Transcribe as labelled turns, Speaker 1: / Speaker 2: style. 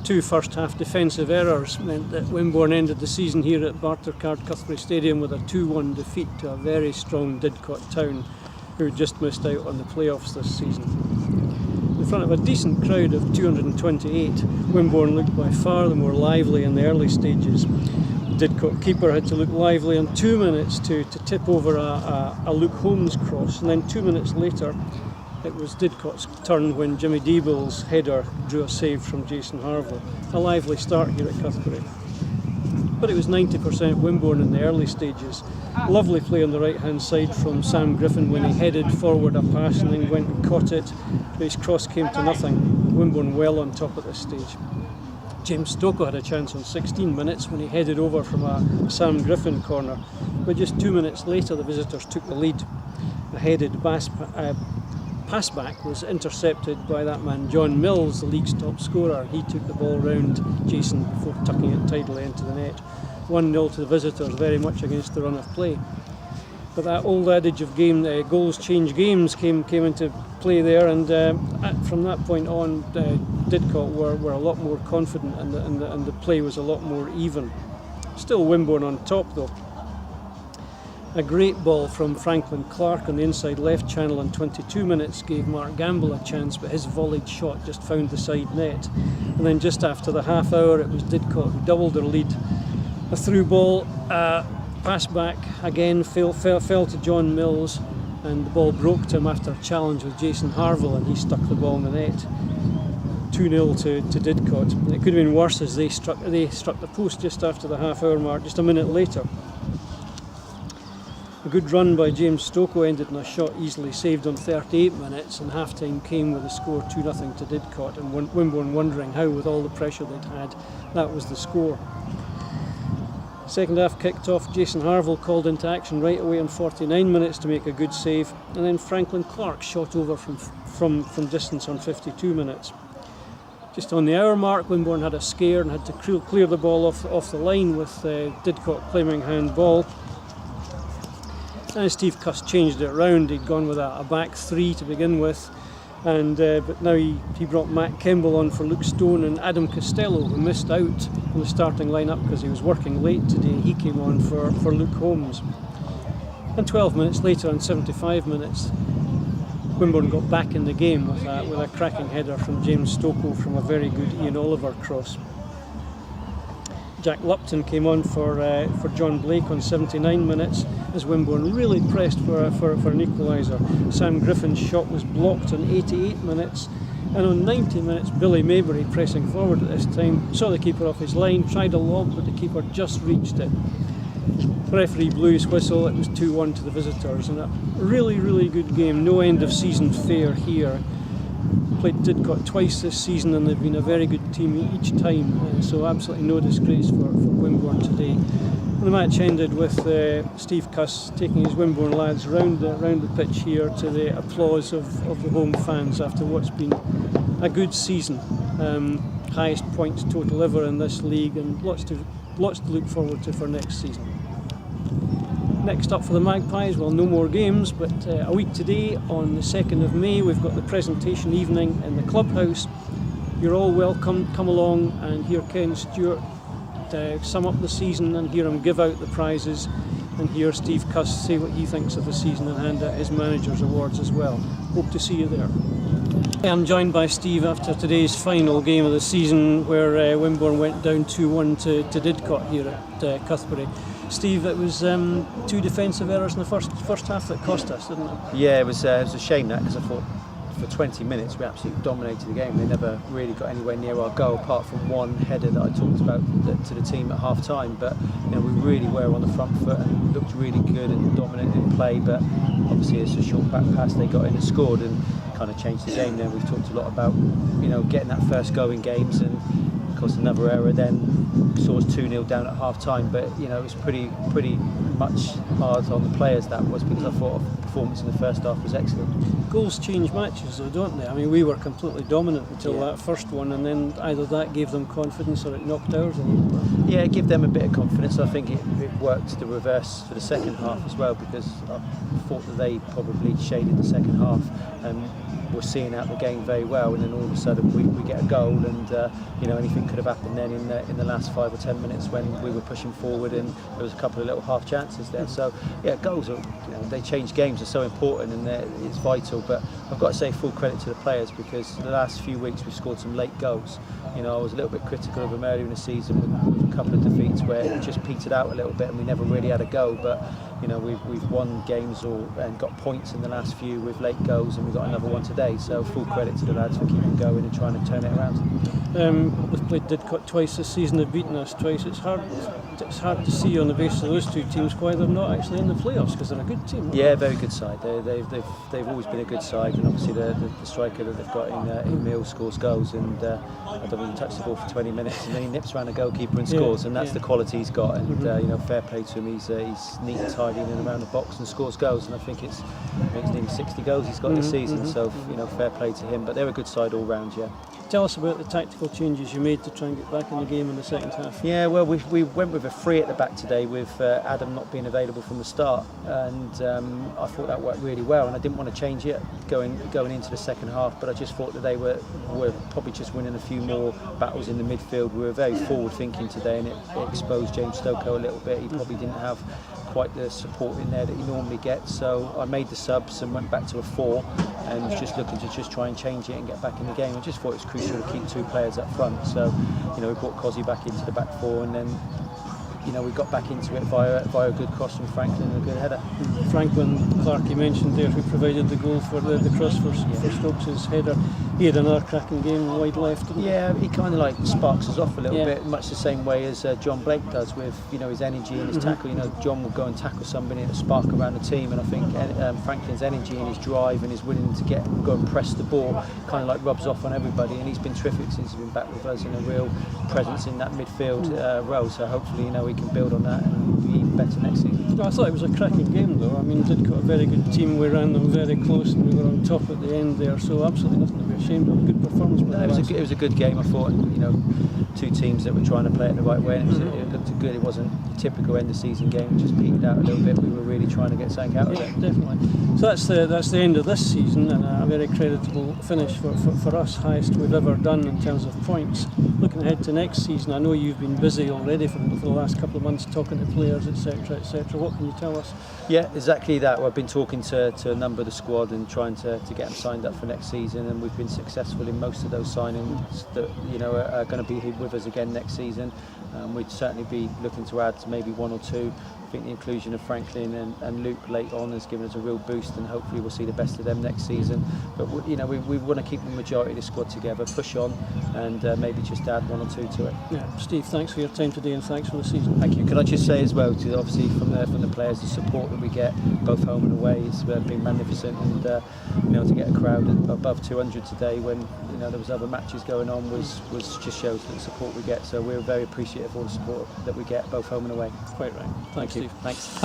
Speaker 1: two first-half defensive errors meant that Wimborne ended the season here at Bartercard Cuthbury Stadium with a 2-1 defeat to a very strong Didcot town, who just missed out on the playoffs this season. In front of a decent crowd of 228, Wimborne looked by far the more lively in the early stages. The Didcot keeper had to look lively in 2 minutes to tip over a Luke Holmes cross, and then 2 minutes later it was Didcot's turn when Jimmy Deeble's header drew a save from Jason Harville. A lively start here at Cuthbury. But it was 90% Wimborne in the early stages. Lovely play on the right hand side from Sam Griffin when he headed forward a pass and then went and caught it, but his cross came to nothing. Wimborne well on top at this stage. James Stocco had a chance on 16 minutes when he headed over from a Sam Griffin corner, but just 2 minutes later the visitors took the lead. A headed pass back was intercepted by that man John Mills, the league's top scorer. He took the ball round Jason before tucking it tidily into the net. 1-0 to the visitors, very much against the run of play. But that old adage of goals change games came into play there, and from that point on Didcot were a lot more confident, and the play was a lot more even. Still Wimborne on top though. A great ball from Franklin Clark on the inside left channel in 22 minutes gave Mark Gamble a chance, but his volleyed shot just found the side net. And then just after the half hour it was Didcot who doubled their lead. A through ball, pass back again fell to John Mills, and the ball broke to him after a challenge with Jason Harville, and he stuck the ball in the net. 2-0 to Didcot. And it could have been worse as they struck the post just after the half hour mark, just a minute later. A good run by James Stocco ended in a shot easily saved on 38 minutes, and half-time came with the score 2-0 to Didcot, and Wimborne wondering how, with all the pressure they'd had, that was the score. Second half kicked off, Jason Harville called into action right away in 49 minutes to make a good save, and then Franklin Clark shot over from distance on 52 minutes. Just on the hour mark, Wimborne had a scare and had to clear the ball off the line with Didcot claiming handball. And Steve Cuss changed it around. He'd gone with a back three to begin with, and but now he brought Matt Kemble on for Luke Stone, and Adam Costello, who missed out from the starting lineup because he was working late today, he came on for Luke Holmes. And 12 minutes later, on 75 minutes, Wimborne got back in the game with a cracking header from James Stocco from a very good Ian Oliver cross. Jack Lupton came on for John Blake on 79 minutes as Wimborne really pressed for an equaliser. Sam Griffin's shot was blocked on 88 minutes, and on 90 minutes Billy Maybury, pressing forward at this time, saw the keeper off his line, tried a lob, but the keeper just reached it. The referee blew his whistle. It was 2-1 to the visitors, and a really good game, no end of season fare here. Played Didcot twice this season, and they've been a very good team each time, so absolutely no disgrace for Wimborne today. And the match ended with Steve Cuss taking his Wimborne lads round the pitch here to the applause of the home fans after what's been a good season. Highest points total ever in this league, and lots to look forward to for next season. Next up for the Magpies, well, no more games, but a week today, on the 2nd of May, we've got the presentation evening in the clubhouse. You're all welcome. Come along and hear Ken Stewart sum up the season, and hear him give out the prizes, and hear Steve Cuss say what he thinks of the season and hand out his manager's awards as well. Hope to see you there. I'm joined by Steve after today's final game of the season, where Wimborne went down 2-1 to Didcot here at Cuthbury. Steve, it was two defensive errors in the first half that cost us, didn't it?
Speaker 2: Yeah, it was a shame that, because I thought for 20 minutes we absolutely dominated the game. They never really got anywhere near our goal, apart from one header that I talked about to the team at half time. But we really were on the front foot and looked really good and dominant in play. But obviously it's a short back pass they got in and scored, and kind of changed the game. Then we've talked a lot about getting that first go in games, and of course another error then saw us 2-0 down at half time. But it was pretty much hard on the players, that was, because I thought our performance in the first half was excellent.
Speaker 1: Goals change matches though, don't they? I mean, we were completely dominant until that first one, and then either that gave them confidence or it knocked ours a little bit.
Speaker 2: Yeah, it gave them a bit of confidence. I think it worked the reverse for the second half as well, because I thought that they probably shaded the second half. were seeing out the game very well, and then all of a sudden we get a goal, and anything could have happened then in the last 5 or 10 minutes when we were pushing forward, and there was a couple of little half chances there. So yeah, goals are, they change games, are so important, and it's vital. But I've got to say full credit to the players, because the last few weeks we've scored some late goals. I was a little bit critical of them earlier in the season with a couple of defeats where it just petered out a little bit and we never really had a go. But we've won games and got points in the last few with late goals, and we've got another one today. So full credit to the lads for keeping going and trying to turn it around.
Speaker 1: We've played Didcot twice this season. They've beaten us twice. It's hard to see on the basis of those two teams why they're not actually in the playoffs, because they're a good team.
Speaker 2: Yeah, very good side. They've always been a good side, and obviously the striker that they've got in Mills scores goals, and I don't even touch the ball for 20 minutes, and then he nips around the goalkeeper and scores, and that's the quality he's got. And fair play to him. He's neat and tidy in and around the box and scores goals, and I think it's nearly 60 goals he's got this season. So fair play to him. But they're a good side all round. Yeah.
Speaker 1: Tell us about the tactical changes you made to try and get back in the game in the second half.
Speaker 2: Yeah, well, we went with a 3 at the back today, with Adam not being available from the start, and I thought that worked really well, and I didn't want to change it going into the second half, but I just thought that they were probably just winning a few more battles in the midfield. We were very forward thinking today, and it exposed James Stokoe a little bit. He probably didn't have quite the support in there that he normally gets, so I made the subs and went back to a 4 and was just looking to just try and change it and get back in the game. I just thought it was crucial to keep 2 players up front, so we brought Cozzy back into the back 4, and then we got back into it via a good cross from Franklin and a good header.
Speaker 1: Franklin Clark, you mentioned there, who provided the goal for the cross for Stokes' header. He had another cracking game wide left, didn't he?
Speaker 2: Yeah, he kind of sparks us off a little bit, much the same way as John Blake does with his energy and his tackle. John will go and tackle somebody and spark around the team, and I think Franklin's energy and his drive and his willingness to go and press the ball kind of rubs off on everybody, and he's been terrific since he's been back with us, and a real presence in that midfield role. So hopefully we can build on that and be even better next season.
Speaker 1: No, I thought it was a cracking game though. I mean, Didcot a very good team. We ran them very close and we were on top at the end there, so absolutely nothing to be ashamed of. A good performance by the lads.
Speaker 2: It was a good game. I thought 2 teams that were trying to play it the right way, and it looked good. It wasn't a typical end of season game. It just peaked out a little bit. We were really trying to get something out of it.
Speaker 1: Definitely. So that's the end of this season, and a very creditable finish for us, highest we've ever done in terms of points. Looking ahead to next season, I know you've been busy already for the last couple of months talking to players, etc., etc. What can you tell us? Yeah,
Speaker 2: exactly that. Well, I've been talking to a number of the squad and trying to get them signed up for next season, and we've been successful in most of those signings that are going to be with us again next season. We'd certainly be looking to add maybe 1 or 2. I think the inclusion of Franklin and Luke late on has given us a real boost, and hopefully we'll see the best of them next season. But we want to keep the majority of the squad together, push on, and maybe just add 1 or 2 to it.
Speaker 1: Yeah, Steve, thanks for your time today, and thanks for the season.
Speaker 2: Thank you. Could I just say as well, obviously from the players, the support that we get both home and away has been magnificent, and to get a crowd above 200 today when there was other matches going on was just shows the support we get. So we're very appreciative of all the support that we get both home and away.
Speaker 1: Quite right. Thanks, Steve.
Speaker 2: Thanks.